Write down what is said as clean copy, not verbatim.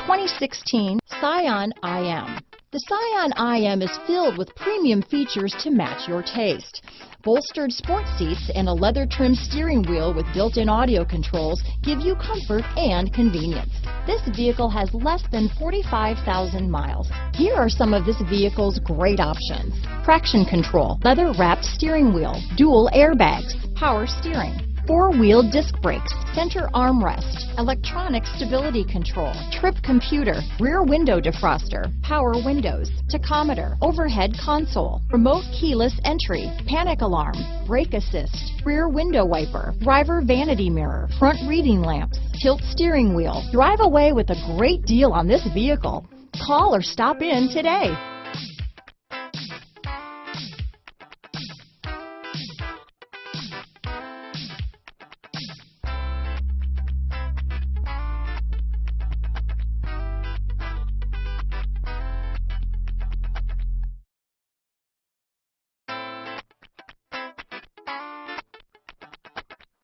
2016 Scion IM. The Scion IM is filled with premium features to match your taste. Bolstered sports seats and a leather-trimmed steering wheel with built-in audio controls give you comfort and convenience. This vehicle has less than 45,000 miles. Here are some of this vehicle's great options: traction control, leather-wrapped steering wheel, dual airbags, power steering, four-wheel disc brakes, center armrest, electronic stability control, trip computer, rear window defroster, power windows, tachometer, overhead console, remote keyless entry, panic alarm, brake assist, rear window wiper, driver vanity mirror, front reading lamps, tilt steering wheel. Drive away with a great deal on this vehicle. Call or stop in today.